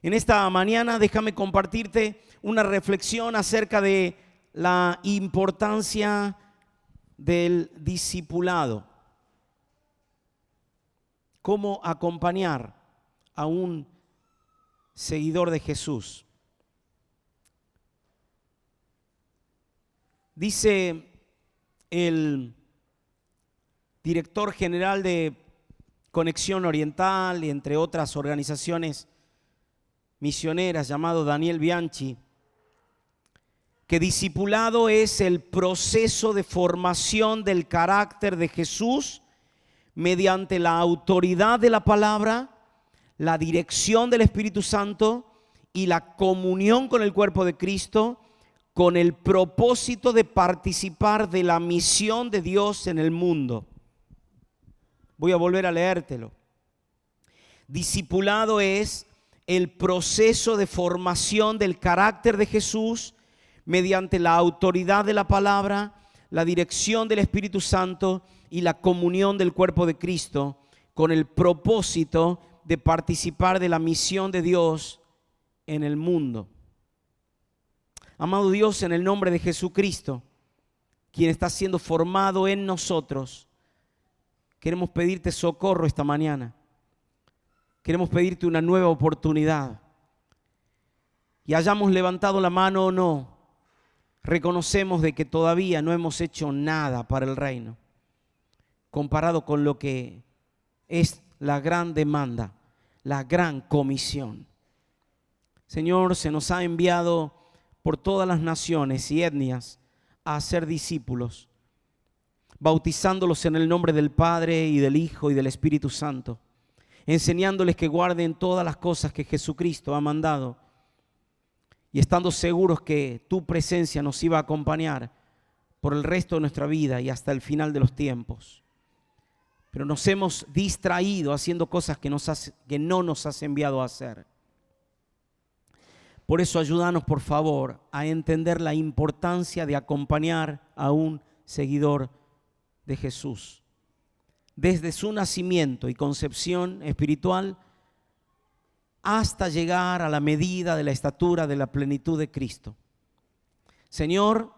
En esta mañana déjame compartirte una reflexión acerca de la importancia del discipulado. Cómo acompañar a un seguidor de Jesús. Dice el director general de Conexión Oriental y entre otras organizaciones misioneras, llamado Daniel Bianchi, que discipulado es el proceso de formación del carácter de Jesús mediante la autoridad de la palabra, la dirección del Espíritu Santo y la comunión con el cuerpo de Cristo, con el propósito de participar de la misión de Dios en el mundo. Voy a volver a leértelo. Discipulado es el proceso de formación del carácter de Jesús mediante la autoridad de la palabra, la dirección del Espíritu Santo y la comunión del cuerpo de Cristo, con el propósito de participar de la misión de Dios en el mundo. Amado Dios, en el nombre de Jesucristo, quien está siendo formado en nosotros, queremos pedirte socorro esta mañana. Queremos pedirte una nueva oportunidad. Y hayamos levantado la mano o no, reconocemos de que todavía no hemos hecho nada para el reino, comparado con lo que es la gran demanda, la gran comisión. Señor, se nos ha enviado por todas las naciones y etnias a ser discípulos, bautizándolos en el nombre del Padre y del Hijo y del Espíritu Santo, enseñándoles que guarden todas las cosas que Jesucristo ha mandado y estando seguros que tu presencia nos iba a acompañar por el resto de nuestra vida y hasta el final de los tiempos. Pero nos hemos distraído haciendo cosas que no nos has enviado a hacer. Por eso ayúdanos, por favor, a entender la importancia de acompañar a un seguidor de Jesús. Desde su nacimiento y concepción espiritual hasta llegar a la medida de la estatura de la plenitud de Cristo. Señor,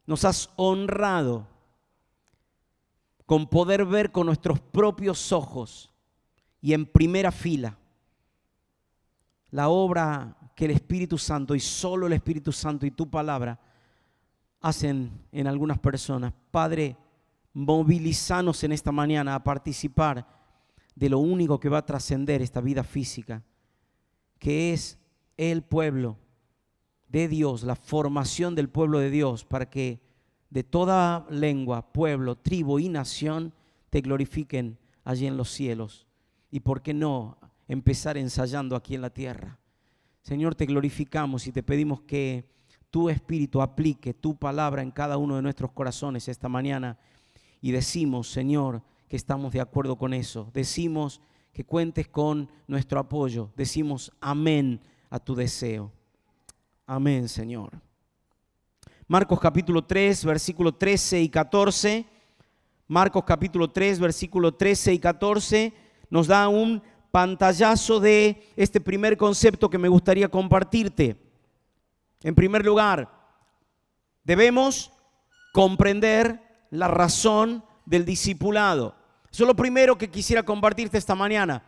nos has honrado con poder ver con nuestros propios ojos y en primera fila la obra que el Espíritu Santo y solo el Espíritu Santo y tu palabra hacen en algunas personas. Padre, movilizanos en esta mañana a participar de lo único que va a trascender esta vida física, que es el pueblo de Dios, la formación del pueblo de Dios, para que de toda lengua, pueblo, tribu y nación te glorifiquen allí en los cielos. Y por qué no empezar ensayando aquí en la tierra. Señor, te glorificamos y te pedimos que tu Espíritu aplique tu palabra en cada uno de nuestros corazones esta mañana. Y decimos, Señor, que estamos de acuerdo con eso. Decimos que cuentes con nuestro apoyo. Decimos amén a tu deseo. Amén, Señor. Marcos capítulo 3, versículo 13 y 14. Marcos capítulo 3, versículo 13 y 14 nos da un pantallazo de este primer concepto que me gustaría compartirte. En primer lugar, debemos comprender la razón del discipulado. Eso es lo primero que quisiera compartirte esta mañana.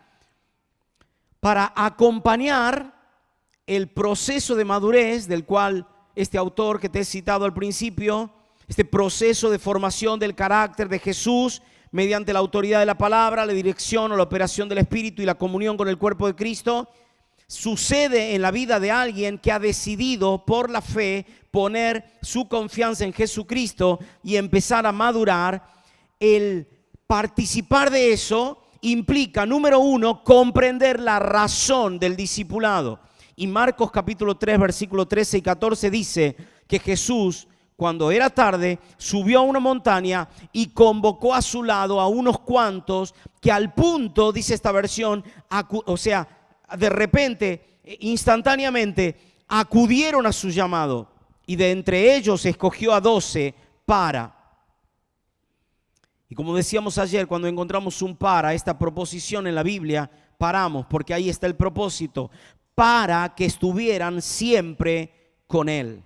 Para acompañar el proceso de madurez del cual este autor que te he citado al principio, este proceso de formación del carácter de Jesús mediante la autoridad de la palabra, la dirección o la operación del Espíritu y la comunión con el cuerpo de Cristo, sucede en la vida de alguien que ha decidido por la fe poner su confianza en Jesucristo y empezar a madurar. El participar de eso implica, número uno, comprender la razón del discipulado. Y Marcos capítulo 3, versículo 13 y 14 dice que Jesús, cuando era tarde, subió a una montaña y convocó a su lado a unos cuantos que al punto, dice esta versión, de repente, instantáneamente, acudieron a su llamado. Y de entre ellos escogió a 12 para. Y como decíamos ayer, cuando encontramos un para, esta proposición en la Biblia, paramos, porque ahí está el propósito, para que estuvieran siempre con Él.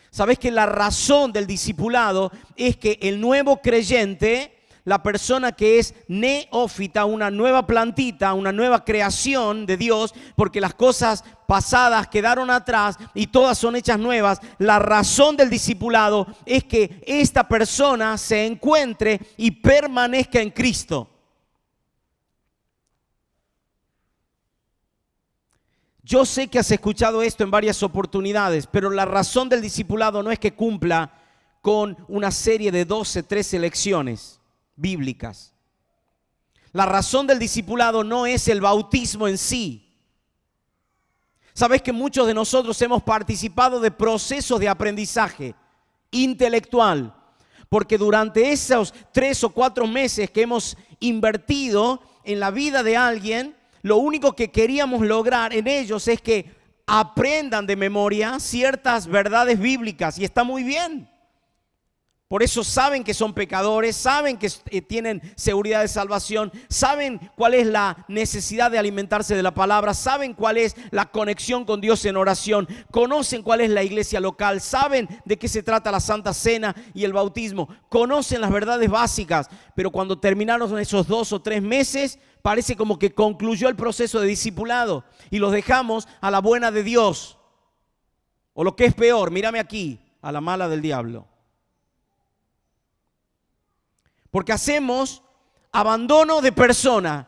¿Sabes que la razón del discipulado es que el nuevo creyente, la persona que es neófita, una nueva plantita, una nueva creación de Dios, porque las cosas pasadas quedaron atrás y todas son hechas nuevas, la razón del discipulado es que esta persona se encuentre y permanezca en Cristo. Yo sé que has escuchado esto en varias oportunidades, pero la razón del discipulado no es que cumpla con una serie de 12, 13 lecciones bíblicas. La razón del discipulado no es el bautismo en sí. Sabes que muchos de nosotros hemos participado de procesos de aprendizaje intelectual, porque durante esos 3 o 4 meses que hemos invertido en la vida de alguien, lo único que queríamos lograr en ellos es que aprendan de memoria ciertas verdades bíblicas, y está muy bien. Por eso saben que son pecadores, saben que tienen seguridad de salvación, saben cuál es la necesidad de alimentarse de la palabra, saben cuál es la conexión con Dios en oración, conocen cuál es la iglesia local, saben de qué se trata la Santa Cena y el bautismo, conocen las verdades básicas, pero cuando terminaron esos 2 o 3 meses, parece como que concluyó el proceso de discipulado y los dejamos a la buena de Dios. O lo que es peor, mírame aquí, a la mala del diablo. Porque hacemos abandono de persona.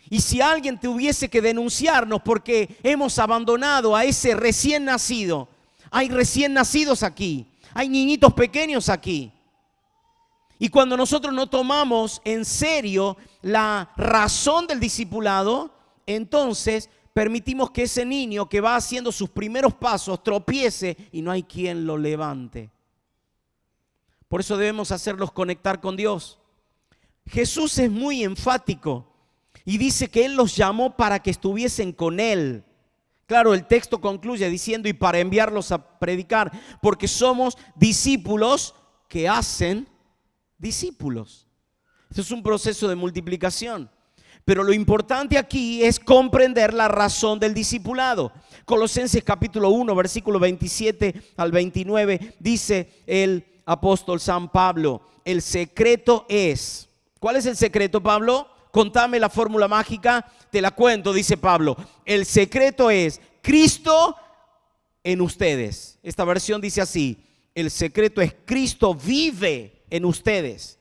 Y si alguien tuviese que denunciarnos porque hemos abandonado a ese recién nacido, hay recién nacidos aquí, hay niñitos pequeños aquí. Y cuando nosotros no tomamos en serio la razón del discipulado, entonces permitimos que ese niño que va haciendo sus primeros pasos tropiece y no hay quien lo levante. Por eso debemos hacerlos conectar con Dios. Jesús es muy enfático y dice que Él los llamó para que estuviesen con Él. Claro, el texto concluye diciendo: y para enviarlos a predicar, porque somos discípulos que hacen discípulos. Esto es un proceso de multiplicación. Pero lo importante aquí es comprender la razón del discipulado. Colosenses capítulo 1, versículo 27 al 29, dice el apóstol San Pablo: el secreto es. ¿Cuál es el secreto, Pablo? Contame la fórmula mágica, te la cuento, dice Pablo. El secreto es Cristo en ustedes. Esta versión dice así: el secreto es Cristo vive en ustedes.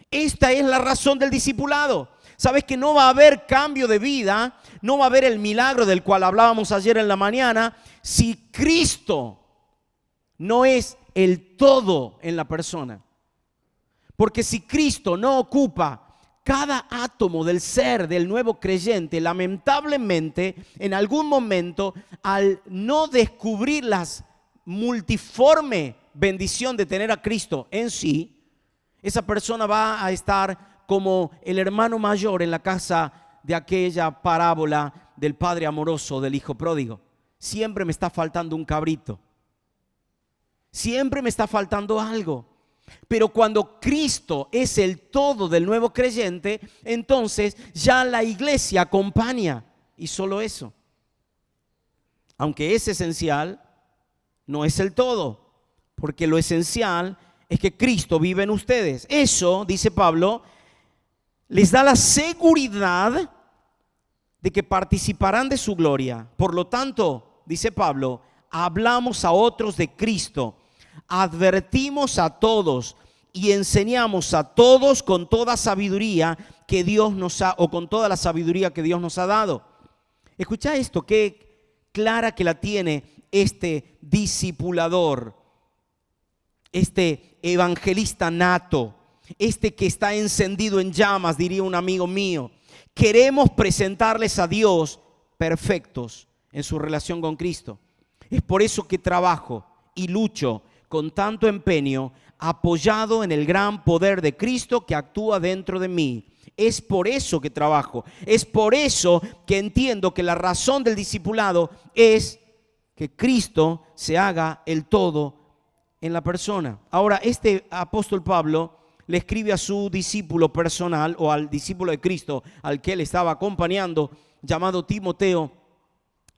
Esta es la razón del discipulado. Sabes que no va a haber cambio de vida, no va a haber el milagro del cual hablábamos ayer en la mañana, si Cristo no es el todo en la persona. Porque si Cristo no ocupa cada átomo del ser del nuevo creyente, lamentablemente en algún momento, al no descubrir la multiforme bendición de tener a Cristo en sí, esa persona va a estar como el hermano mayor en la casa de aquella parábola del padre amoroso del hijo pródigo. Siempre me está faltando un cabrito. Siempre me está faltando algo. Pero cuando Cristo es el todo del nuevo creyente, entonces ya la iglesia acompaña. Y solo eso. Aunque es esencial, no es el todo. Porque lo esencial es que Cristo vive en ustedes. Eso, dice Pablo, les da la seguridad de que participarán de su gloria. Por lo tanto, dice Pablo, hablamos a otros de Cristo, advertimos a todos y enseñamos a todos con toda sabiduría que Dios nos ha, o con toda la sabiduría que Dios nos ha dado. Escucha esto, qué clara que la tiene este discipulador, este evangelista nato, este que está encendido en llamas, diría un amigo mío. Queremos presentarles a Dios perfectos en su relación con Cristo. Es por eso que trabajo y lucho con tanto empeño, apoyado en el gran poder de Cristo que actúa dentro de mí. Es por eso que trabajo. Es por eso que entiendo que la razón del discipulado es que Cristo se haga el todo en la persona. Ahora, este apóstol Pablo le escribe a su discípulo personal o al discípulo de Cristo al que él estaba acompañando, llamado Timoteo,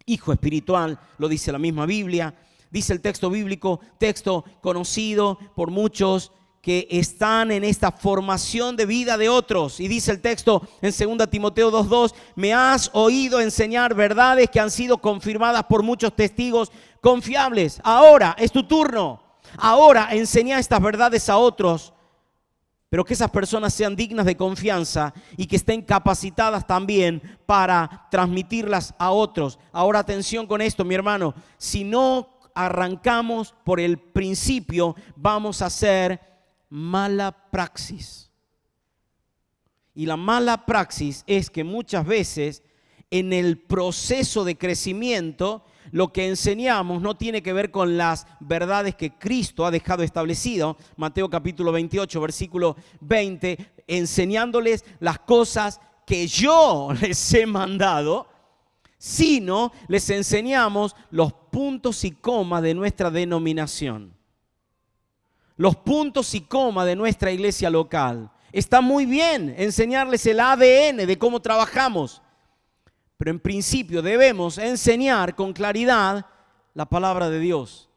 hijo espiritual, lo dice la misma Biblia, dice el texto bíblico, texto conocido por muchos que están en esta formación de vida de otros. Y dice el texto en 2 Timoteo 2:2, me has oído enseñar verdades que han sido confirmadas por muchos testigos confiables. Ahora es tu turno. Ahora enseña estas verdades a otros, pero que esas personas sean dignas de confianza y que estén capacitadas también para transmitirlas a otros. Ahora atención con esto, mi hermano. Si no arrancamos por el principio, vamos a hacer mala praxis. Y la mala praxis es que muchas veces en el proceso de crecimiento lo que enseñamos no tiene que ver con las verdades que Cristo ha dejado establecido. Mateo capítulo 28, versículo 20, enseñándoles las cosas que yo les he mandado, sino les enseñamos los puntos y comas de nuestra denominación. Los puntos y comas de nuestra iglesia local. Está muy bien enseñarles el ADN de cómo trabajamos, pero en principio debemos enseñar con claridad la palabra de Dios.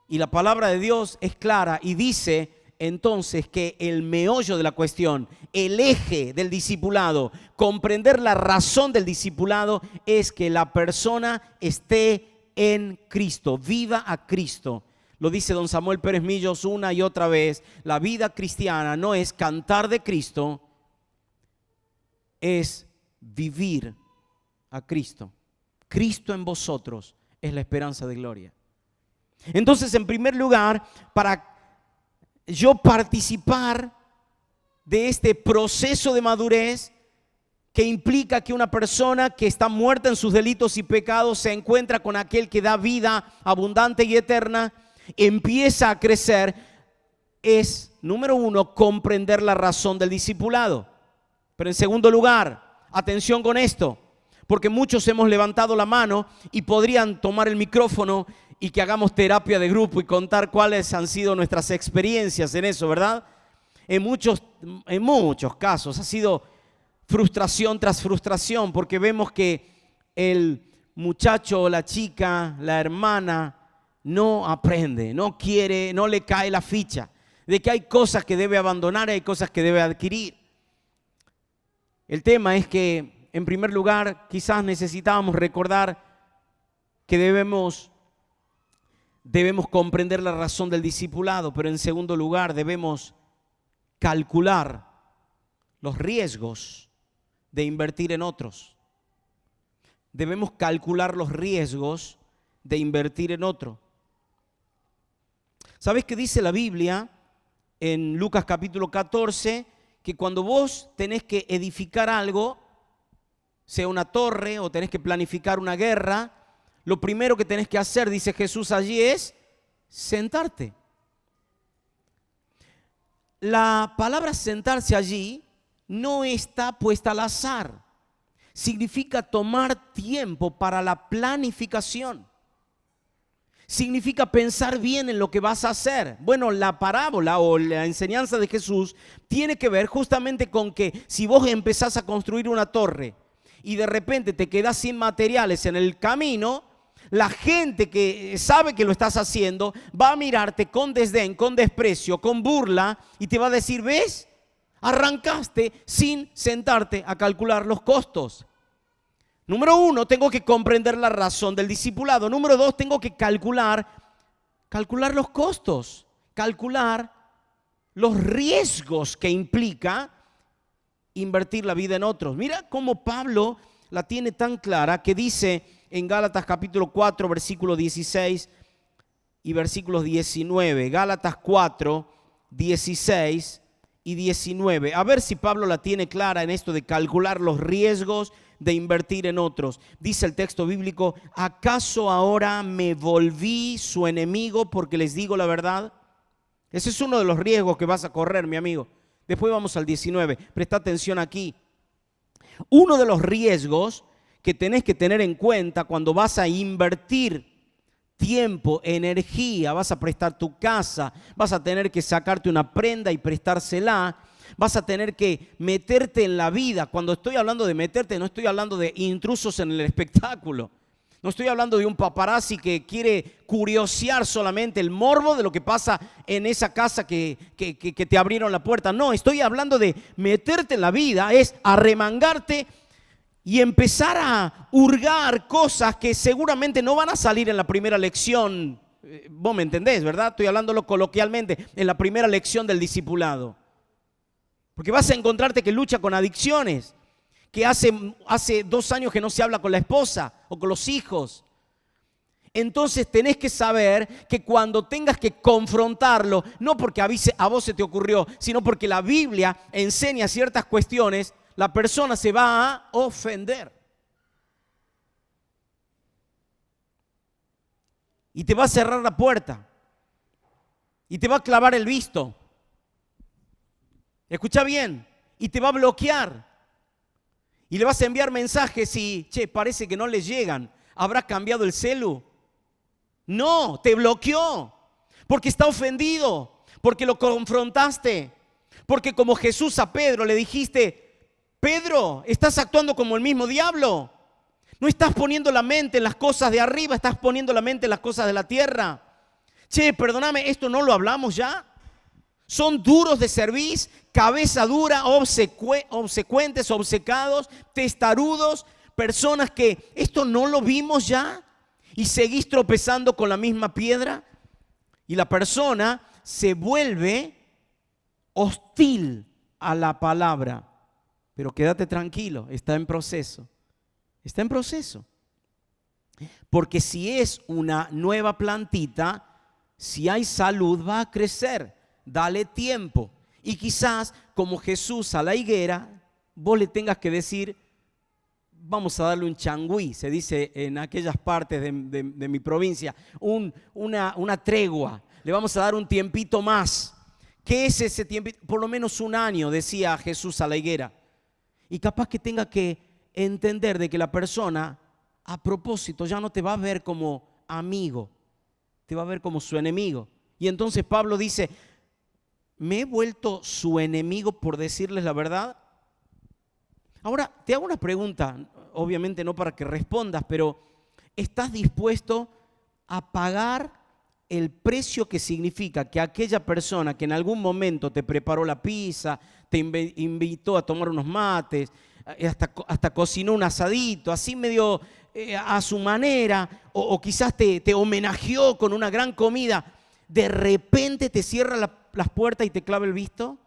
Y la palabra de Dios es clara y dice entonces que el meollo de la cuestión, el eje del discipulado, comprender la razón del discipulado es que la persona esté en Cristo, viva a Cristo. Lo dice don Samuel Pérez Millos una y otra vez, la vida cristiana no es cantar de Cristo, es vivir a Cristo. Cristo en vosotros es la esperanza de gloria. Entonces, en primer lugar, para yo participar de este proceso de madurez que implica que una persona que está muerta en sus delitos y pecados se encuentra con aquel que da vida abundante y eterna, empieza a crecer, es, número uno, comprender la razón del discipulado. Pero en segundo lugar, atención con esto, porque muchos hemos levantado la mano y podrían tomar el micrófono y que hagamos terapia de grupo y contar cuáles han sido nuestras experiencias en eso, ¿verdad? En muchos casos ha sido frustración tras frustración, porque vemos que el muchacho o la chica, la hermana, no aprende, no quiere, no le cae la ficha de que hay cosas que debe abandonar y hay cosas que debe adquirir. El tema es que, en primer lugar, quizás necesitábamos recordar que debemos comprender la razón del discipulado, pero en segundo lugar debemos calcular los riesgos de invertir en otros. Debemos calcular los riesgos de invertir en otro. ¿Sabes qué dice la Biblia en Lucas capítulo 14? Que cuando vos tenés que edificar algo, sea una torre o tenés que planificar una guerra, lo primero que tenés que hacer, dice Jesús allí, es sentarte. La palabra sentarse allí no está puesta al azar. Significa tomar tiempo para la planificación. Significa pensar bien en lo que vas a hacer. Bueno, la parábola o la enseñanza de Jesús tiene que ver justamente con que si vos empezás a construir una torre y de repente te quedás sin materiales en el camino, la gente que sabe que lo estás haciendo va a mirarte con desdén, con desprecio, con burla y te va a decir, ¿ves? Arrancaste sin sentarte a calcular los costos. Número uno, tengo que comprender la razón del discipulado. Número dos, tengo que calcular los costos, calcular los riesgos que implica invertir la vida en otros. Mira cómo Pablo la tiene tan clara que dice en Gálatas capítulo 4, versículos 16 y versículos 19. Gálatas 4, 16 y 19. A ver si Pablo la tiene clara en esto de calcular los riesgos de invertir en otros. Dice el texto bíblico, ¿acaso ahora me volví su enemigo porque les digo la verdad? Ese es uno de los riesgos que vas a correr, mi amigo. Después vamos al 19. Presta atención aquí. Uno de los riesgos que tenés que tener en cuenta cuando vas a invertir tiempo, energía, vas a prestar tu casa, vas a tener que sacarte una prenda y prestársela, vas a tener que meterte en la vida. Cuando estoy hablando de meterte, no estoy hablando de intrusos en el espectáculo. No estoy hablando de un paparazzi que quiere curiosear solamente el morbo de lo que pasa en esa casa que te abrieron la puerta. No, estoy hablando de meterte en la vida, es arremangarte y empezar a hurgar cosas que seguramente no van a salir en la primera lección. Vos me entendés, ¿verdad? Estoy hablándolo coloquialmente, en la primera lección del discipulado. Porque vas a encontrarte que lucha con adicciones, que hace 2 años que no se habla con la esposa o con los hijos. Entonces tenés que saber que cuando tengas que confrontarlo, no porque a vos se te ocurrió, sino porque la Biblia enseña ciertas cuestiones, la persona se va a ofender. Y te va a cerrar la puerta. Y te va a clavar el visto. Escucha bien. Y te va a bloquear. Y le vas a enviar mensajes y, parece que no le llegan. ¿Habrá cambiado el celu? No, te bloqueó. Porque está ofendido. Porque lo confrontaste. Porque como Jesús a Pedro le dijiste, Pedro, estás actuando como el mismo diablo. No estás poniendo la mente en las cosas de arriba, estás poniendo la mente en las cosas de la tierra. Perdóname, ¿esto no lo hablamos ya? Son duros de cerviz, cabeza dura, obsecuentes, obcecados, testarudos, personas que esto no lo vimos ya y seguís tropezando con la misma piedra y la persona se vuelve hostil a la palabra. Pero quédate tranquilo, está en proceso. Está en proceso. Porque si es una nueva plantita, si hay salud va a crecer. Dale tiempo. Y quizás como Jesús a la higuera, vos le tengas que decir, vamos a darle un changüí, se dice en aquellas partes de mi provincia, una tregua. Le vamos a dar un tiempito más. ¿Qué es ese tiempito? Por lo menos 1 año, decía Jesús a la higuera. Y capaz que tenga que entender de que la persona, a propósito, ya no te va a ver como amigo, te va a ver como su enemigo. Y entonces Pablo dice, ¿me he vuelto su enemigo por decirles la verdad? Ahora, te hago una pregunta, obviamente no para que respondas, pero ¿estás dispuesto a pagar el precio que significa que aquella persona que en algún momento te preparó la pizza, te invitó a tomar unos mates, hasta cocinó un asadito, así medio a su manera, o quizás te homenajeó con una gran comida, de repente te cierra las puertas y te clava el visto?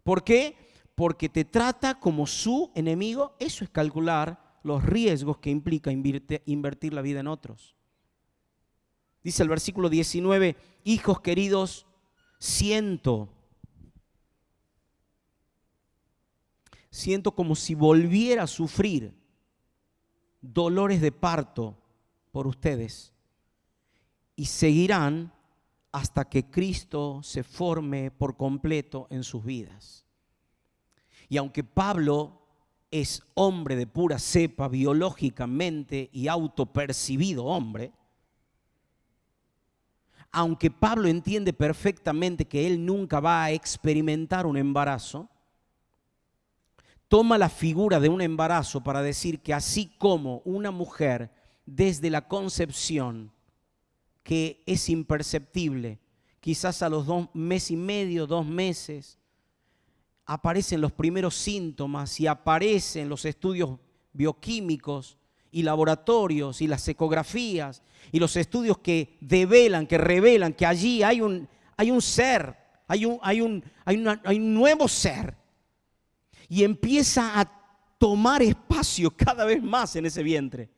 ¿Por qué? Porque te trata como su enemigo. Eso es calcular los riesgos que implica invertir la vida en otros. Dice el versículo 19, hijos queridos, siento como si volviera a sufrir dolores de parto por ustedes y seguirán hasta que Cristo se forme por completo en sus vidas. Y aunque Pablo es hombre de pura cepa biológicamente y autopercibido hombre, aunque Pablo entiende perfectamente que él nunca va a experimentar un embarazo, toma la figura de un embarazo para decir que así como una mujer desde la concepción, que es imperceptible, quizás a los 2 meses y medio, 2 meses, aparecen los primeros síntomas y aparecen los estudios bioquímicos y laboratorios y las ecografías y los estudios que develan, que revelan que allí hay un ser, hay un nuevo ser, y empieza a tomar espacio cada vez más en ese vientre.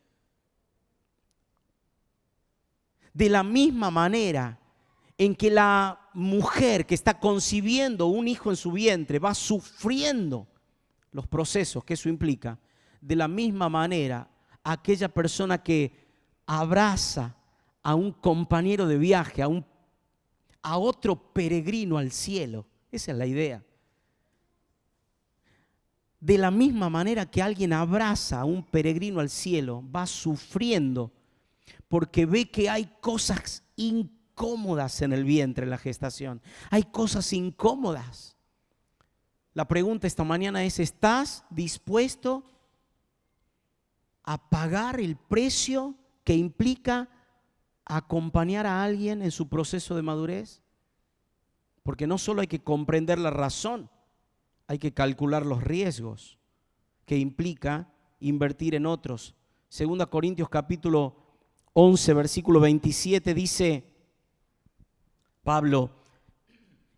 De la misma manera en que la mujer que está concibiendo un hijo en su vientre va sufriendo los procesos que eso implica, de la misma manera aquella persona que abraza a un compañero de viaje, a otro peregrino al cielo, esa es la idea. De la misma manera que alguien abraza a un peregrino al cielo, va sufriendo porque ve que hay cosas incómodas en el vientre, en la gestación. Hay cosas incómodas. La pregunta esta mañana es, ¿estás dispuesto a pagar el precio que implica acompañar a alguien en su proceso de madurez? Porque no solo hay que comprender la razón, hay que calcular los riesgos que implica invertir en otros. 2 Corintios capítulo 11, versículo 27 dice Pablo,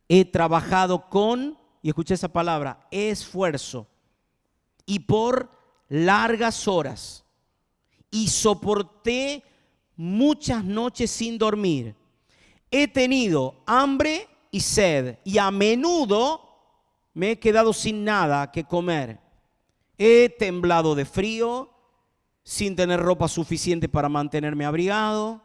he trabajado con, y escuché esa palabra, esfuerzo, y por largas horas, y soporté muchas noches sin dormir. He tenido hambre y sed, y a menudo me he quedado sin nada que comer. He temblado de frío, sin tener ropa suficiente para mantenerme abrigado.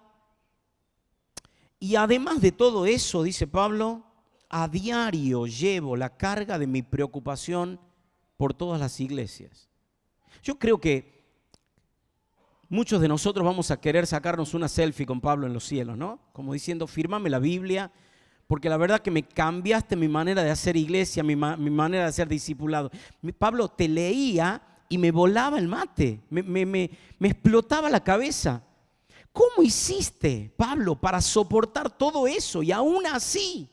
Y además de todo eso, dice Pablo, a diario llevo la carga de mi preocupación por todas las iglesias. Yo creo que muchos de nosotros vamos a querer sacarnos una selfie con Pablo en los cielos, ¿no? Como diciendo, fírmame la Biblia, porque la verdad que me cambiaste mi manera de hacer iglesia, mi manera de ser discipulado. Pablo, te leía y me volaba el mate, me explotaba la cabeza. ¿Cómo hiciste, Pablo, para soportar todo eso y aún así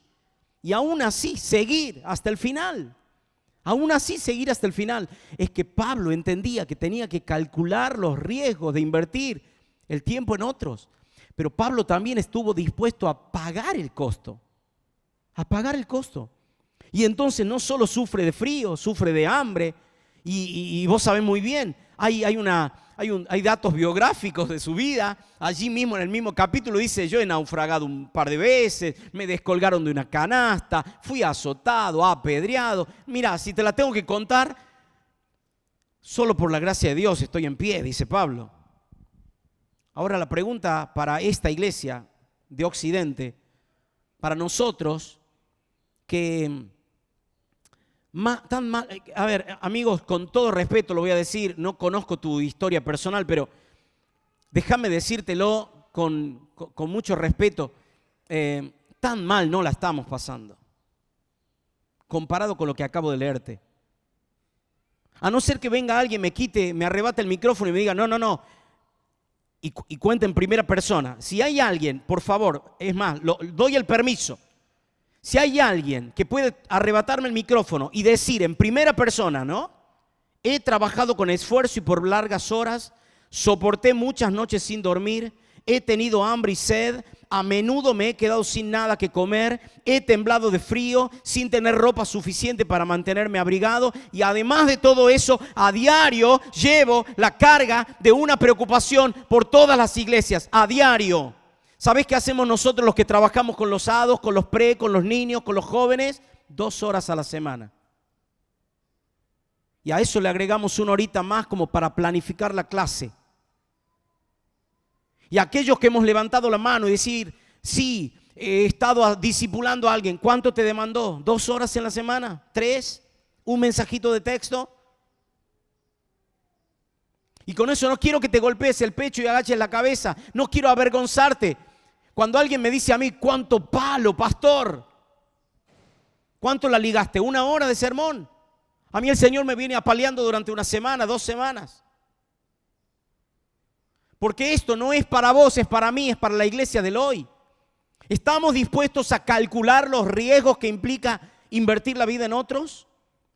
seguir hasta el final? Aún así seguir hasta el final. Es que Pablo entendía que tenía que calcular los riesgos de invertir el tiempo en otros. Pero Pablo también estuvo dispuesto a pagar el costo. A pagar el costo. Y entonces no solo sufre de frío, sufre de hambre. Y vos sabés muy bien, hay datos biográficos de su vida. Allí mismo, en el mismo capítulo, dice: yo he naufragado un par de veces, me descolgaron de una canasta, fui azotado, apedreado. Mira, si te la tengo que contar, solo por la gracia de Dios estoy en pie, dice Pablo. Ahora la pregunta para esta iglesia de Occidente, para nosotros, que a ver, amigos, con todo respeto lo voy a decir, no conozco tu historia personal, pero déjame decírtelo con mucho respeto, tan mal no la estamos pasando, comparado con lo que acabo de leerte. A no ser que venga alguien, me arrebate el micrófono y me diga, no, y cuente en primera persona. Si hay alguien, por favor, es más, doy el permiso. Si hay alguien que puede arrebatarme el micrófono y decir en primera persona, ¿no? He trabajado con esfuerzo y por largas horas, soporté muchas noches sin dormir, he tenido hambre y sed, a menudo me he quedado sin nada que comer, he temblado de frío, sin tener ropa suficiente para mantenerme abrigado, y además de todo eso, a diario llevo la carga de una preocupación por todas las iglesias, a diario. ¿Sabés qué hacemos nosotros los que trabajamos con los hados, con los con los niños, con los jóvenes? 2 horas a la semana. Y a eso le agregamos 1 horita más como para planificar la clase. Y aquellos que hemos levantado la mano y decir, sí, he estado discipulando a alguien, ¿cuánto te demandó? 2 horas en la semana, 3, un mensajito de texto. Y con eso no quiero que te golpees el pecho y agaches la cabeza, no quiero avergonzarte. Cuando alguien me dice a mí, ¿cuánto palo, pastor? ¿Cuánto la ligaste? 1 hora de sermón. A mí el Señor me viene apaleando durante 1 semana, 2 semanas. Porque esto no es para vos, es para mí, es para la iglesia del hoy. ¿Estamos dispuestos a calcular los riesgos que implica invertir la vida en otros?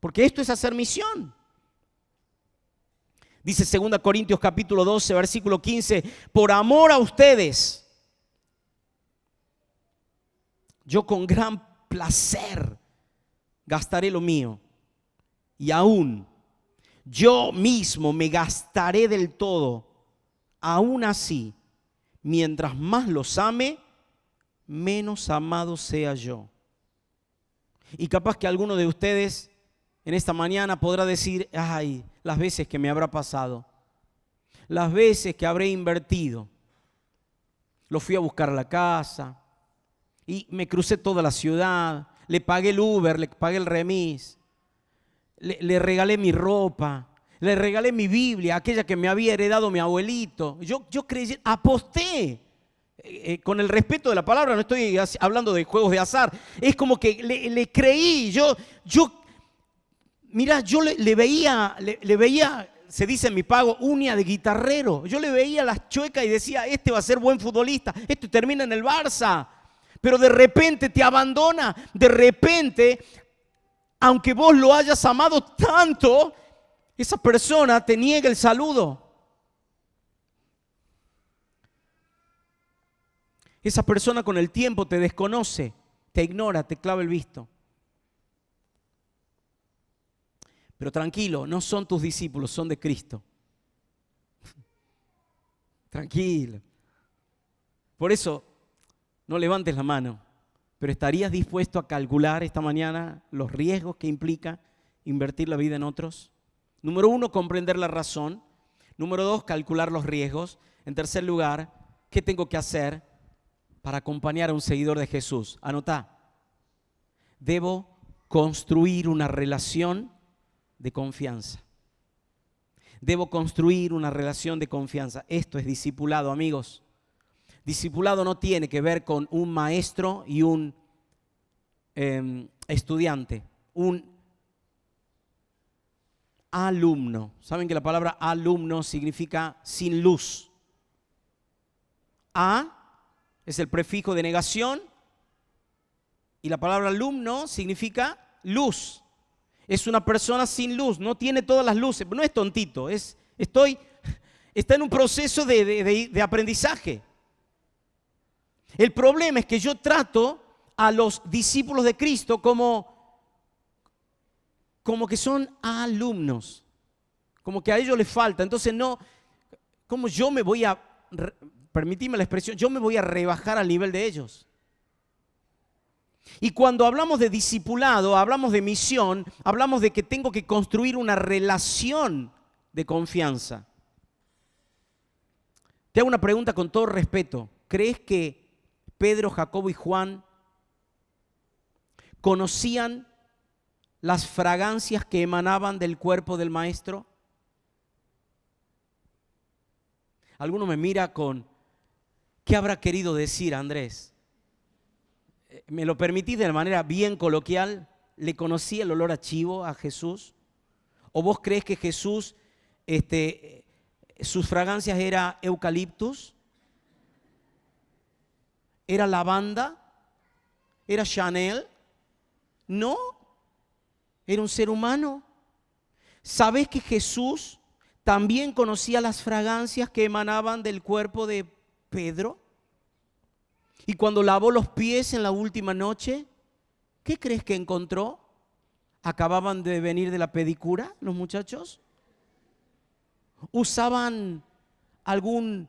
Porque esto es hacer misión. Dice 2 Corintios capítulo 12, versículo 15, por amor a ustedes, yo con gran placer gastaré lo mío, y aún yo mismo me gastaré del todo. Aún así, mientras más los ame, menos amado sea yo. Y capaz que alguno de ustedes en esta mañana podrá decir, ay, las veces que me habrá pasado, las veces que habré invertido. Lo fui a buscar a la casa y me crucé toda la ciudad, le pagué el Uber, le pagué el remis, le regalé mi ropa, Le regalé mi Biblia, aquella que me había heredado mi abuelito. Yo creí, aposté. Con el respeto de la palabra, no estoy hablando de juegos de azar. Es como que le creí. Mira, yo le veía, se dice en mi pago, uña de guitarrero. Yo le veía las chuecas y decía, este va a ser buen futbolista, este termina en el Barça. Pero de repente te abandona, de repente, aunque vos lo hayas amado tanto, esa persona te niega el saludo. Esa persona con el tiempo te desconoce, te ignora, te clava el visto. Pero tranquilo, no son tus discípulos, son de Cristo. Tranquilo. Por eso, no levantes la mano, pero ¿estarías dispuesto a calcular esta mañana los riesgos que implica invertir la vida en otros? Número 1, comprender la razón. Número 2, calcular los riesgos. En tercer lugar, ¿qué tengo que hacer para acompañar a un seguidor de Jesús? Anotá. Debo construir una relación de confianza. Debo construir una relación de confianza. Esto es discipulado, amigos. Discipulado no tiene que ver con un maestro y un estudiante, un alumno. ¿Saben que la palabra alumno significa sin luz? A es el prefijo de negación y la palabra alumno significa luz. Es una persona sin luz, no tiene todas las luces, no es tontito, está en un proceso de aprendizaje. El problema es que yo trato a los discípulos de Cristo como que son alumnos, como que a ellos les falta. Entonces ¿cómo yo me voy a, permitidme la expresión, yo me voy a rebajar al nivel de ellos? Y cuando hablamos de discipulado, hablamos de misión, hablamos de que tengo que construir una relación de confianza. Te hago una pregunta con todo respeto. ¿Crees que Pedro, Jacobo y Juan conocían las fragancias que emanaban del cuerpo del Maestro? Alguno me mira con, ¿qué habrá querido decir Andrés? ¿Me lo permitís de manera bien coloquial? ¿Le conocía el olor a chivo a Jesús? ¿O vos crees que Jesús, sus fragancias era eucaliptus? ¿Era lavanda? ¿Era Chanel? No, era un ser humano. ¿Sabés que Jesús también conocía las fragancias que emanaban del cuerpo de Pedro? Y cuando lavó los pies en la última noche, ¿qué crees que encontró? ¿Acababan de venir de la pedicura los muchachos? ¿Usaban algún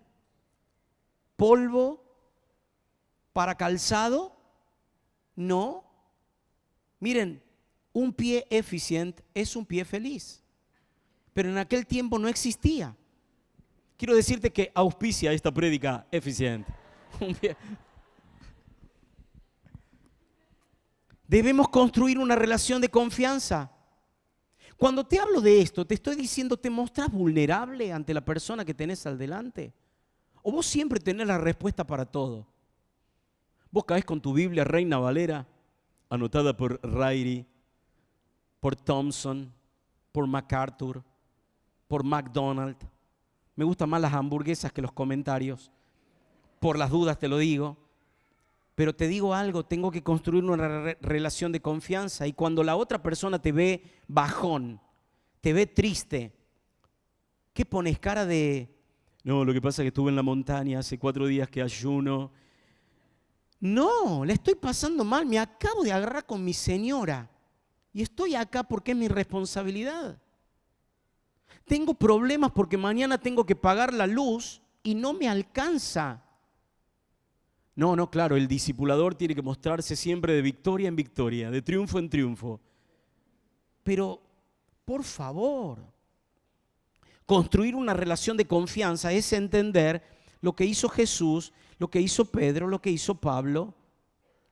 polvo para calzado? No. Miren, un pie eficiente es un pie feliz. Pero en aquel tiempo no existía. Quiero decirte que auspicia esta prédica eficiente. Un pie. Debemos construir una relación de confianza. Cuando te hablo de esto, te estoy diciendo, ¿te mostrás vulnerable ante la persona que tenés al delante? ¿O vos siempre tenés la respuesta para todo? Vos caés con tu Biblia Reina Valera, anotada por Ryrie, por Thompson, por MacArthur, por McDonald. Me gustan más las hamburguesas que los comentarios. Por las dudas te lo digo. Pero te digo algo, tengo que construir una relación de confianza. Y cuando la otra persona te ve bajón, te ve triste, ¿qué pones? Cara de, no, lo que pasa es que estuve en la montaña hace 4 días que ayuno. No, le estoy pasando mal, me acabo de agarrar con mi señora. Y estoy acá porque es mi responsabilidad. Tengo problemas porque mañana tengo que pagar la luz y no me alcanza. No, claro, el discipulador tiene que mostrarse siempre de victoria en victoria, de triunfo en triunfo. Pero, por favor, construir una relación de confianza es entender lo que hizo Jesús, lo que hizo Pedro, lo que hizo Pablo,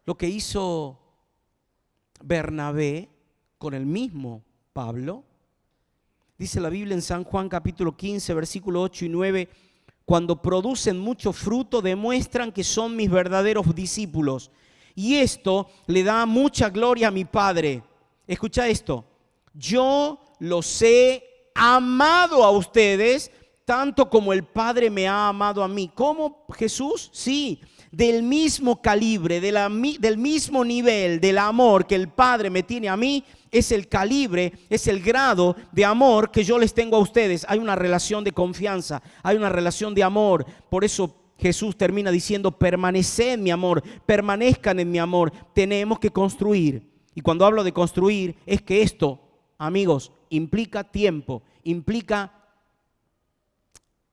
lo que hizo Bernabé con el mismo Pablo. Dice la Biblia en San Juan capítulo 15, versículo 8 y 9, cuando producen mucho fruto, demuestran que son mis verdaderos discípulos. Y esto le da mucha gloria a mi Padre. Escucha esto. Yo los he amado a ustedes, tanto como el Padre me ha amado a mí. ¿Cómo, Jesús? Sí, del mismo calibre, del mismo nivel del amor que el Padre me tiene a mí, es el calibre, es el grado de amor que yo les tengo a ustedes. Hay una relación de confianza, hay una relación de amor. Por eso Jesús termina diciendo, permaneced en mi amor, permanezcan en mi amor. Tenemos que construir. Y cuando hablo de construir, es que esto, amigos, implica tiempo, implica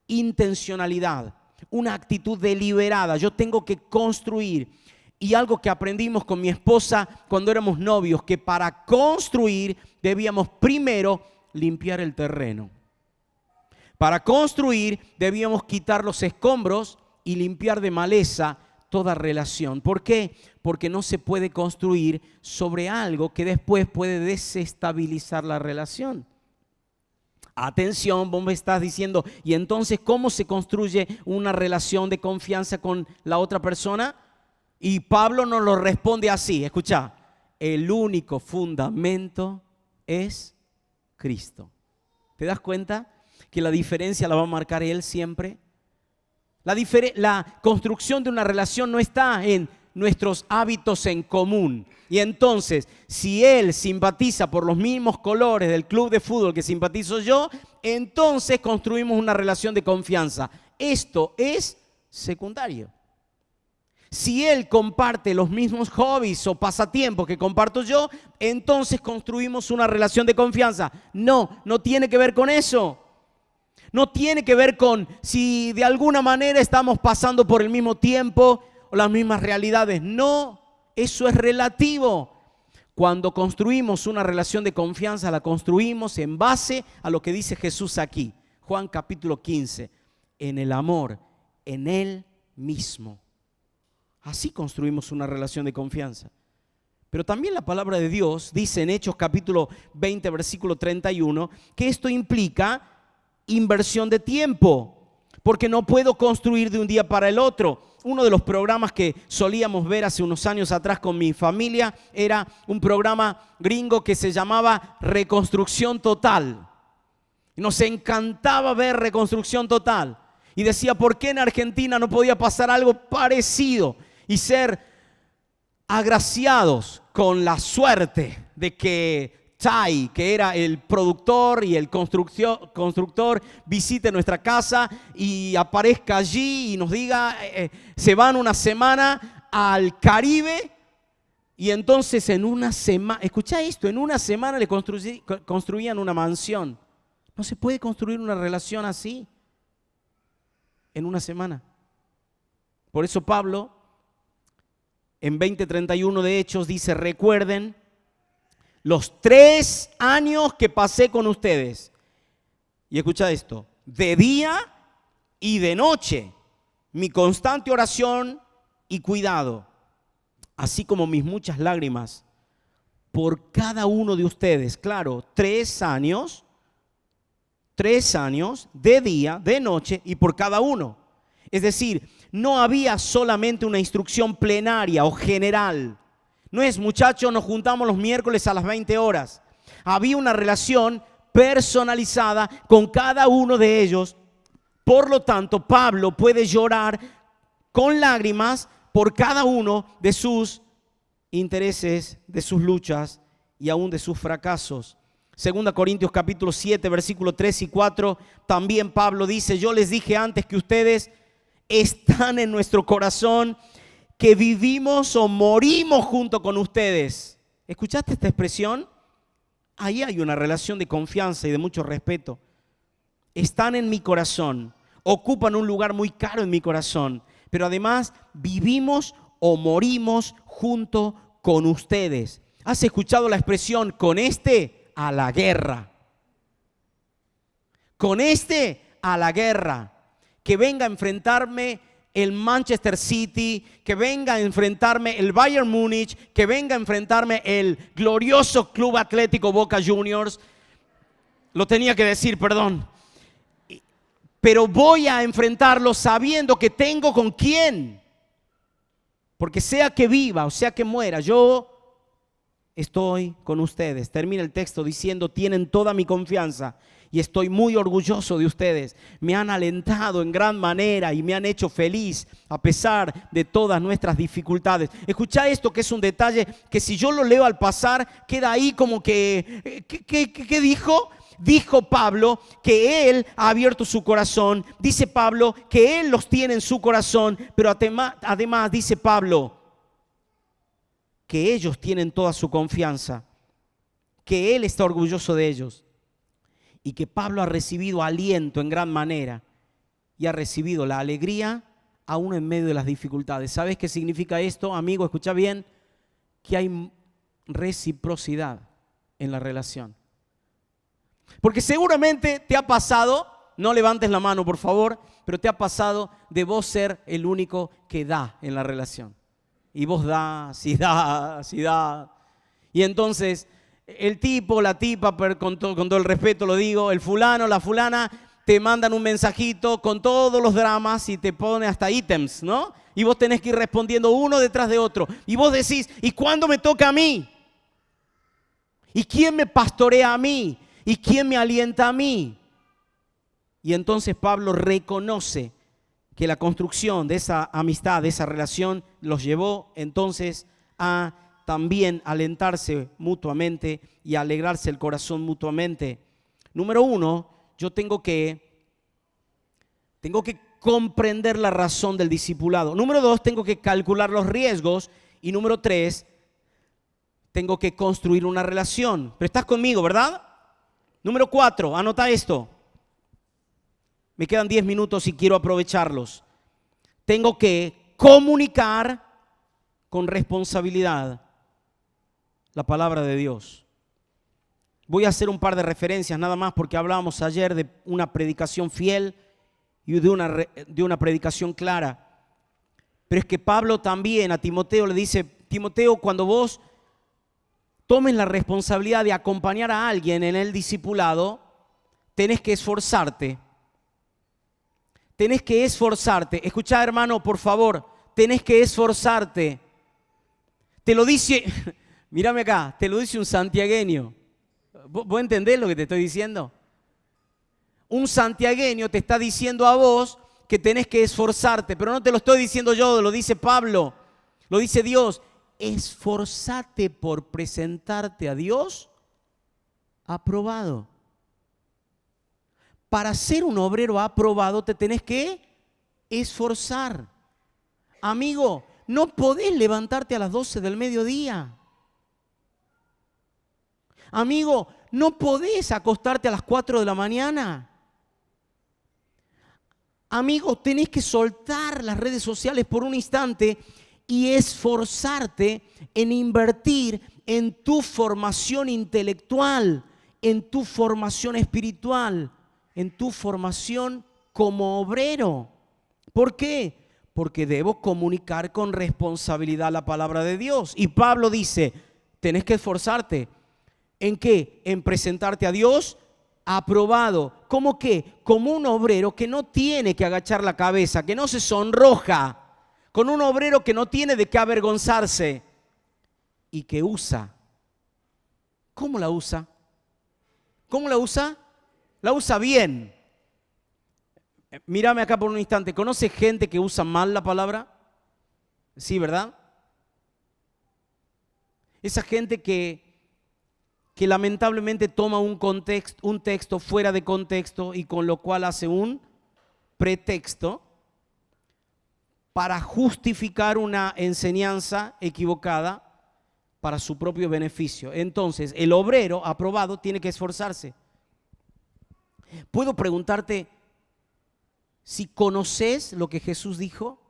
intencionalidad, una actitud deliberada. Yo tengo que construir. Y algo que aprendimos con mi esposa cuando éramos novios, que para construir debíamos primero limpiar el terreno. Para construir debíamos quitar los escombros y limpiar de maleza toda relación. ¿Por qué? Porque no se puede construir sobre algo que después puede desestabilizar la relación. Atención, vos me estás diciendo, ¿y entonces cómo se construye una relación de confianza con la otra persona? Y Pablo nos lo responde así, escucha, el único fundamento es Cristo. ¿Te das cuenta que la diferencia la va a marcar Él siempre? La construcción de una relación no está en nuestros hábitos en común. Y entonces, si Él simpatiza por los mismos colores del club de fútbol que simpatizo yo, entonces construimos una relación de confianza. Esto es secundario. Si Él comparte los mismos hobbies o pasatiempos que comparto yo, entonces construimos una relación de confianza. No, no tiene que ver con eso. No tiene que ver con si de alguna manera estamos pasando por el mismo tiempo o las mismas realidades. No, eso es relativo. Cuando construimos una relación de confianza, la construimos en base a lo que dice Jesús aquí. Juan capítulo 15, en el amor, en Él mismo. Así construimos una relación de confianza. Pero también la palabra de Dios dice en Hechos capítulo 20, versículo 31, que esto implica inversión de tiempo, porque no puedo construir de un día para el otro. Uno de los programas que solíamos ver hace unos años atrás con mi familia era un programa gringo que se llamaba Reconstrucción Total. Nos encantaba ver Reconstrucción Total. Y decía, ¿por qué en Argentina no podía pasar algo parecido? Y ser agraciados con la suerte de que Tai, que era el productor y el constructor, visite nuestra casa y aparezca allí y nos diga, se van una semana al Caribe y entonces en una semana, escucha esto, en una semana le construían una mansión. No se puede construir una relación así en una semana. Por eso Pablo en 20:31 de Hechos dice, recuerden los 3 años que pasé con ustedes. Y escucha esto, de día y de noche, mi constante oración y cuidado, así como mis muchas lágrimas por cada uno de ustedes. Claro, 3 años de día, de noche y por cada uno. Es decir, no había solamente una instrucción plenaria o general. No es, muchachos, nos juntamos los miércoles a las 20 horas. Había una relación personalizada con cada uno de ellos. Por lo tanto, Pablo puede llorar con lágrimas por cada uno de sus intereses, de sus luchas y aún de sus fracasos. 2 Corintios capítulo 7, versículos 3 y 4, también Pablo dice, yo les dije antes que ustedes están en nuestro corazón, que vivimos o morimos junto con ustedes. ¿Escuchaste esta expresión? Ahí hay una relación de confianza y de mucho respeto. Están en mi corazón, ocupan un lugar muy caro en mi corazón, pero además vivimos o morimos junto con ustedes. ¿Has escuchado la expresión con este a la guerra? Con este a la guerra. Que venga a enfrentarme el Manchester City, que venga a enfrentarme el Bayern Múnich, que venga a enfrentarme el glorioso Club Atlético Boca Juniors. Lo tenía que decir, perdón. Pero voy a enfrentarlo sabiendo que tengo con quién. Porque sea que viva o sea que muera, yo estoy con ustedes. Termina el texto diciendo, tienen toda mi confianza y estoy muy orgulloso de ustedes. Me han alentado en gran manera y me han hecho feliz a pesar de todas nuestras dificultades. Escucha esto, que es un detalle que si yo lo leo al pasar, queda ahí como que, ¿qué dijo? Dijo Pablo que Él ha abierto su corazón. Dice Pablo que Él los tiene en su corazón. Pero además dice Pablo que ellos tienen toda su confianza, que Él está orgulloso de ellos y que Pablo ha recibido aliento en gran manera y ha recibido la alegría aún en medio de las dificultades. ¿Sabes qué significa esto, amigo? Escucha bien, que hay reciprocidad en la relación. Porque seguramente te ha pasado, no levantes la mano por favor, pero te ha pasado de vos ser el único que da en la relación. Y vos das, y das, y das. Y entonces el tipo, la tipa, con todo el respeto lo digo, el fulano, la fulana, te mandan un mensajito con todos los dramas y te pone hasta ítems, ¿no? Y vos tenés que ir respondiendo uno detrás de otro. Y vos decís, ¿y cuándo me toca a mí? ¿Y quién me pastorea a mí? ¿Y quién me alienta a mí? Y entonces Pablo reconoce que la construcción de esa amistad, de esa relación, los llevó entonces a también alentarse mutuamente y a alegrarse el corazón mutuamente. Número uno, yo tengo que comprender la razón del discipulado. Número dos, tengo que calcular los riesgos. Y número tres, tengo que construir una relación. Pero estás conmigo, ¿verdad? Número 4, anota esto. Me quedan 10 minutos y quiero aprovecharlos. Tengo que comunicar con responsabilidad la palabra de Dios. Voy a hacer un par de referencias nada más porque hablábamos ayer de una predicación fiel y de una predicación clara. Pero es que Pablo también a Timoteo le dice, Timoteo, cuando vos tomes la responsabilidad de acompañar a alguien en el discipulado, tenés que esforzarte. Tenés que esforzarte. Escuchá, hermano, por favor, tenés que esforzarte. Te lo dice, mírame acá, te lo dice un santiagueño. ¿Vos entendés lo que te estoy diciendo? Un santiagueño te está diciendo a vos que tenés que esforzarte, pero no te lo estoy diciendo yo, lo dice Pablo, lo dice Dios. Esforzate por presentarte a Dios aprobado. Para ser un obrero aprobado te tenés que esforzar. Amigo, no podés levantarte a las 12 del mediodía. Amigo, no podés acostarte a las 4 de la mañana. Amigo, tenés que soltar las redes sociales por un instante y esforzarte en invertir en tu formación intelectual, en tu formación espiritual, en tu formación como obrero. ¿Por qué? Porque debo comunicar con responsabilidad la palabra de Dios. Y Pablo dice, tenés que esforzarte. ¿En qué? En presentarte a Dios aprobado. ¿Cómo qué? Como un obrero que no tiene que agachar la cabeza, que no se sonroja. Con un obrero que no tiene de qué avergonzarse y que usa. ¿Cómo la usa? ¿Cómo la usa? La usa bien. Mírame acá por un instante. ¿Conoce gente que usa mal la palabra? Sí, ¿verdad? Esa gente que lamentablemente toma un texto fuera de contexto y con lo cual hace un pretexto para justificar una enseñanza equivocada para su propio beneficio. Entonces, el obrero aprobado tiene que esforzarse. ¿Puedo preguntarte si conoces lo que Jesús dijo?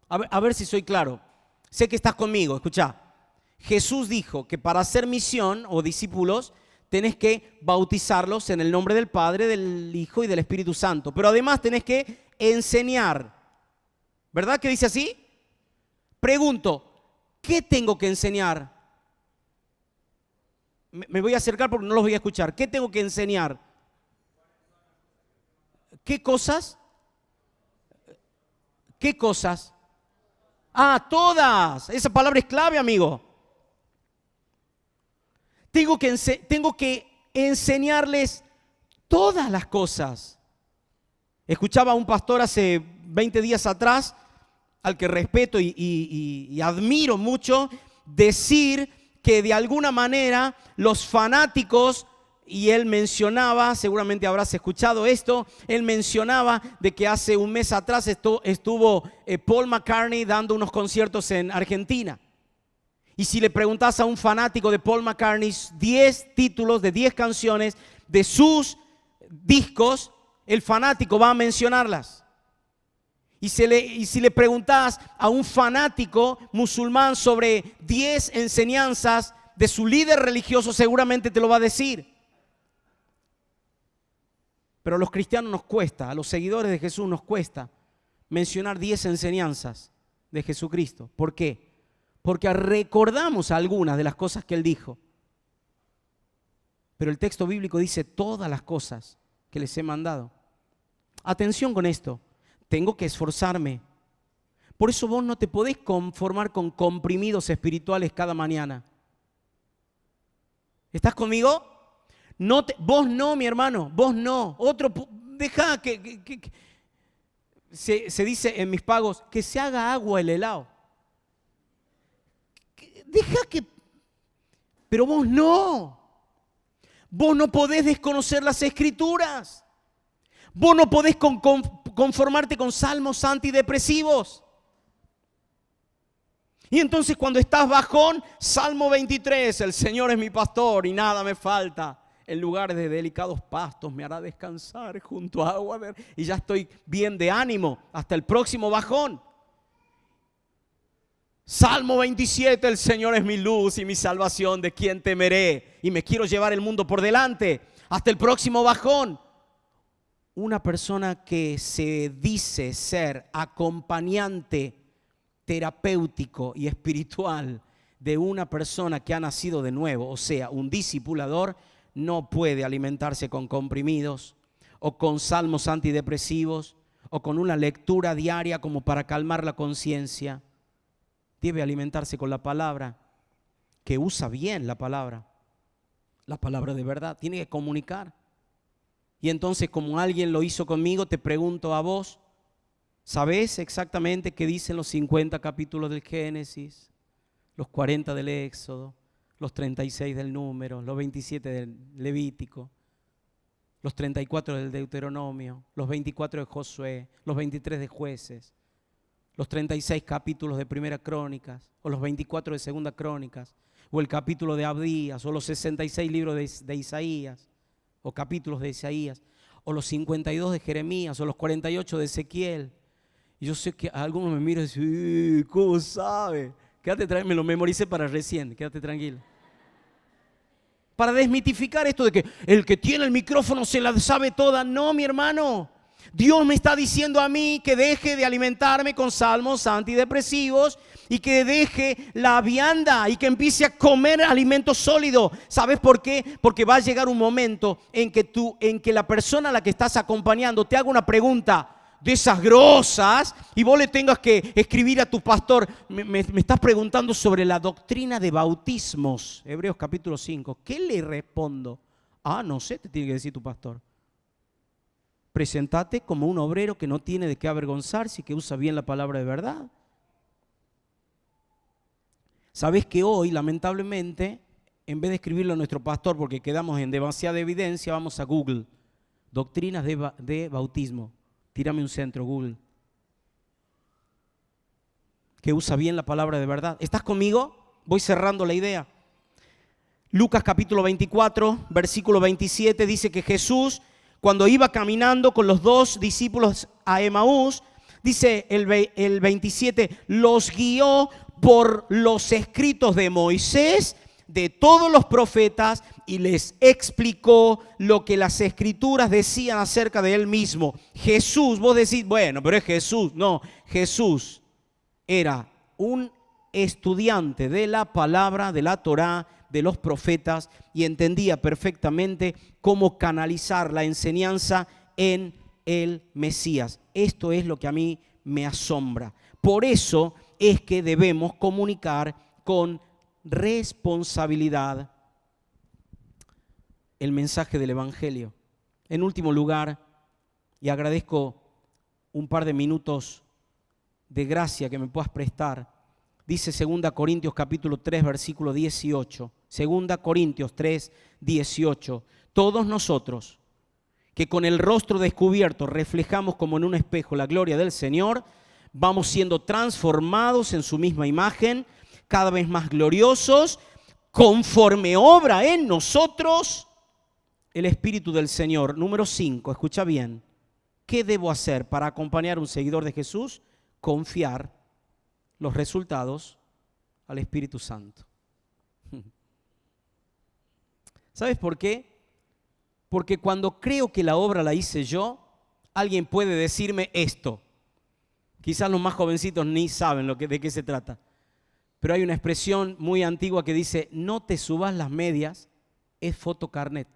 A ver si soy claro. Sé que estás conmigo, escuchá. Jesús dijo que para hacer misión o discípulos tenés que bautizarlos en el nombre del Padre, del Hijo y del Espíritu Santo. Pero además tenés que enseñar. ¿Verdad que dice así? Pregunto, ¿qué tengo que enseñar? Me voy a acercar porque no los voy a escuchar. ¿Qué tengo que enseñar? ¿Qué cosas? ¿Qué cosas? Ah, todas. Esa palabra es clave, amigo. Tengo que enseñarles todas las cosas. Escuchaba a un pastor hace 20 días atrás, al que respeto y admiro mucho, decir que de alguna manera los fanáticos, y él mencionaba, seguramente habrás escuchado esto, él mencionaba de que hace un mes atrás estuvo Paul McCartney dando unos conciertos en Argentina. Y si le preguntas a un fanático de Paul McCartney 10 títulos de 10 canciones de sus discos, el fanático va a mencionarlas. Y si le preguntas a un fanático musulmán sobre 10 enseñanzas de su líder religioso, seguramente te lo va a decir. Pero a los cristianos nos cuesta, a los seguidores de Jesús nos cuesta mencionar 10 enseñanzas de Jesucristo. ¿Por qué? Porque recordamos algunas de las cosas que Él dijo. Pero el texto bíblico dice todas las cosas que les he mandado. Atención con esto. Tengo que esforzarme. Por eso vos no te podés conformar con comprimidos espirituales cada mañana. ¿Estás conmigo? Vos no, mi hermano, vos no. Deja que se dice en mis pagos, que se haga agua el helado. Pero vos no. Vos no podés desconocer las Escrituras. Vos no podés conformarte con salmos antidepresivos. Y entonces cuando estás bajón, Salmo 23, el Señor es mi pastor y nada me falta. En lugares de delicados pastos me hará descansar junto a agua. Y ya estoy bien de ánimo hasta el próximo bajón. Salmo 27, el Señor es mi luz y mi salvación, ¿de quién temeré? Y me quiero llevar el mundo por delante hasta el próximo bajón. Una persona que se dice ser acompañante terapéutico y espiritual de una persona que ha nacido de nuevo, o sea, un discipulador, no puede alimentarse con comprimidos o con salmos antidepresivos o con una lectura diaria como para calmar la conciencia. Debe alimentarse con la palabra, que usa bien la palabra de verdad, tiene que comunicar. Y entonces, como alguien lo hizo conmigo, te pregunto a vos, ¿sabés exactamente qué dicen los 50 capítulos del Génesis, los 40 del Éxodo, los 36 del Número, los 27 del Levítico, los 34 del Deuteronomio, los 24 de Josué, los 23 de Jueces, los 36 capítulos de Primera Crónicas, o los 24 de Segunda Crónicas, o el capítulo de Abdías, o los 66 libros de Isaías, o capítulos de Isaías, o los 52 de Jeremías, o los 48 de Ezequiel? Y yo sé que algunos me miran y dicen, ¿cómo sabe? Quédate tranquilo, me lo memoricé para recién, quédate tranquilo. Para desmitificar esto de que el que tiene el micrófono se la sabe toda. No, mi hermano. Dios me está diciendo a mí que deje de alimentarme con salmos antidepresivos y que deje la vianda y que empiece a comer alimento sólido. ¿Sabes por qué? Porque va a llegar un momento en que la persona a la que estás acompañando te haga una pregunta de esas grosas y vos le tengas que escribir a tu pastor, me estás preguntando sobre la doctrina de bautismos, Hebreos capítulo 5. ¿Qué le respondo? No sé, te tiene que decir tu pastor. Presentate como un obrero que no tiene de qué avergonzarse y que usa bien la palabra de verdad. Sabes que hoy, lamentablemente, en vez de escribirlo a nuestro pastor porque quedamos en demasiada evidencia, vamos a Google, doctrinas de bautismo. Tírame un centro, Google. Que usa bien la palabra de verdad. ¿Estás conmigo? Voy cerrando la idea. Lucas capítulo 24, versículo 27 dice que Jesús, cuando iba caminando con los 2 discípulos a Emaús, dice el 27, los guió por los escritos de Moisés, de todos los profetas, y les explicó lo que las escrituras decían acerca de él mismo. Jesús, vos decís, bueno, pero es Jesús. No, Jesús era un estudiante de la palabra, de la Torá, de los profetas y entendía perfectamente cómo canalizar la enseñanza en el Mesías. Esto es lo que a mí me asombra. Por eso es que debemos comunicar con responsabilidad el mensaje del Evangelio. En último lugar, y agradezco un par de minutos de gracia que me puedas prestar, dice 2 Corintios capítulo 3, versículo 18. 2 Corintios 3, 18. Todos nosotros que con el rostro descubierto reflejamos como en un espejo la gloria del Señor, vamos siendo transformados en su misma imagen, cada vez más gloriosos, conforme obra en nosotros el Espíritu del Señor. Número 5, escucha bien. ¿Qué debo hacer para acompañar a un seguidor de Jesús? Confiar los resultados al Espíritu Santo. ¿Sabes por qué? Porque cuando creo que la obra la hice yo, alguien puede decirme esto. Quizás los más jovencitos ni saben de qué se trata. Pero hay una expresión muy antigua que dice, no te subas las medias, es fotocarnet.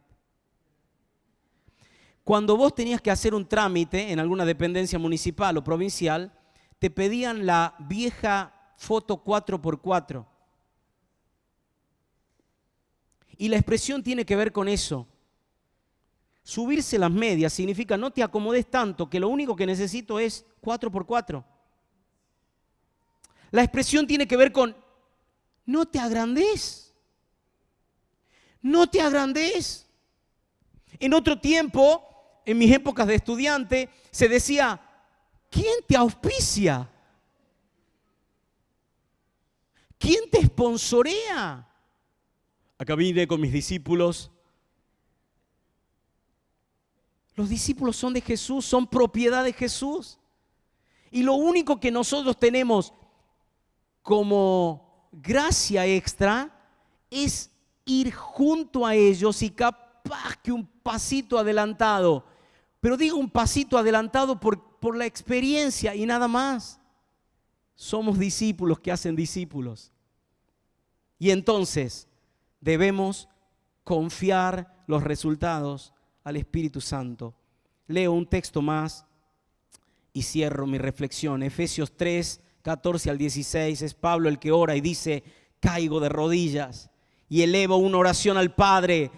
Cuando vos tenías que hacer un trámite en alguna dependencia municipal o provincial, te pedían la vieja foto 4x4. Y la expresión tiene que ver con eso. Subirse las medias significa no te acomodes tanto, que lo único que necesito es 4x4. La expresión tiene que ver con no te agrandes. No te agrandes. En otro tiempo, en mis épocas de estudiante, se decía, ¿quién te auspicia? ¿Quién te sponsorea? Acá vine con mis discípulos. Los discípulos son de Jesús, son propiedad de Jesús. Y lo único que nosotros tenemos como gracia extra es ir junto a ellos y capaz que un pasito adelantado. Pero digo un pasito adelantado por la experiencia y nada más. Somos discípulos que hacen discípulos. Y entonces debemos confiar los resultados al Espíritu Santo. Leo un texto más y cierro mi reflexión. Efesios 3, 14 al 16. Es Pablo el que ora y dice, caigo de rodillas y elevo una oración al Padre,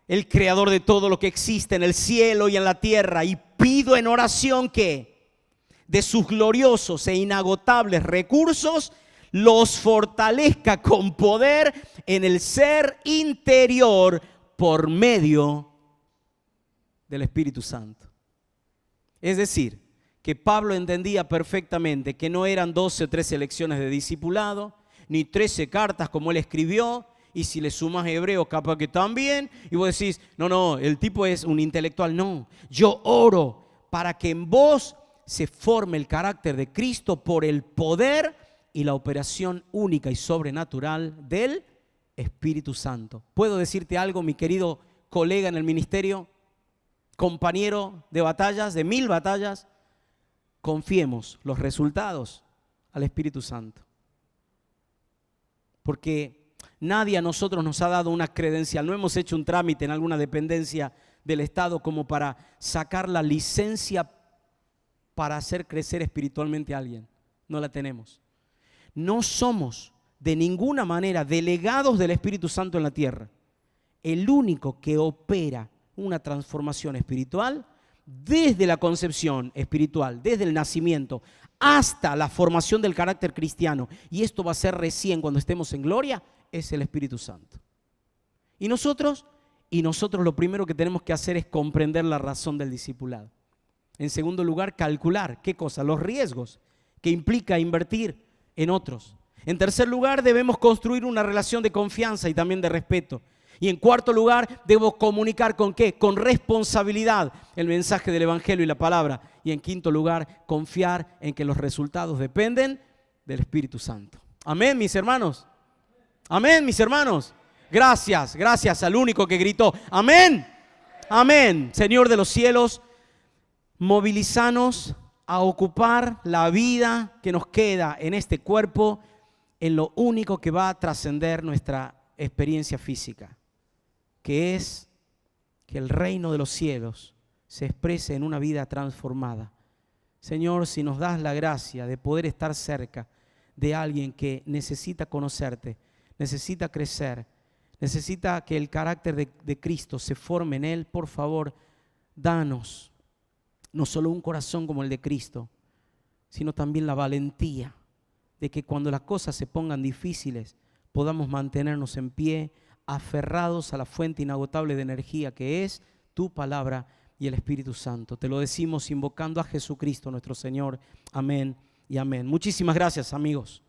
el creador de todo lo que existe en el cielo y en la tierra, y pido en oración que de sus gloriosos e inagotables recursos los fortalezca con poder en el ser interior por medio del Espíritu Santo. Es decir, que Pablo entendía perfectamente que no eran 12 o 13 lecciones de discipulado, ni 13 cartas como él escribió, y si le sumas hebreo capaz que también, y vos decís, no, el tipo es un intelectual. No, yo oro para que en vos se forme el carácter de Cristo por el poder y la operación única y sobrenatural del Espíritu Santo. ¿Puedo decirte algo, mi querido colega en el ministerio? Compañero de batallas, de 1000 batallas, confiemos los resultados al Espíritu Santo. Porque nadie a nosotros nos ha dado una credencial, no hemos hecho un trámite en alguna dependencia del Estado como para sacar la licencia para hacer crecer espiritualmente a alguien. No la tenemos. No somos de ninguna manera delegados del Espíritu Santo en la tierra. El único que opera una transformación espiritual desde la concepción espiritual, desde el nacimiento hasta la formación del carácter cristiano, y esto va a ser recién cuando estemos en gloria, es el Espíritu Santo. Y nosotros lo primero que tenemos que hacer es comprender la razón del discipulado. En segundo lugar, calcular, ¿qué cosa? Los riesgos que implica invertir en otros. En tercer lugar, debemos construir una relación de confianza y también de respeto. Y en cuarto lugar, debo comunicar ¿con qué? Con responsabilidad el mensaje del Evangelio y la palabra. Y en quinto lugar, confiar en que los resultados dependen del Espíritu Santo. Amén, mis hermanos. Amén, mis hermanos. Gracias al único que gritó. Amén, amén. Señor de los cielos, movilizanos a ocupar la vida que nos queda en este cuerpo en lo único que va a trascender nuestra experiencia física, que es que el reino de los cielos se exprese en una vida transformada. Señor, si nos das la gracia de poder estar cerca de alguien que necesita conocerte, necesita crecer, necesita que el carácter de Cristo se forme en él, por favor, danos no solo un corazón como el de Cristo, sino también la valentía de que cuando las cosas se pongan difíciles podamos mantenernos en pie, aferrados a la fuente inagotable de energía que es tu palabra y el Espíritu Santo. Te lo decimos invocando a Jesucristo nuestro Señor. Amén y amén. Muchísimas gracias, amigos.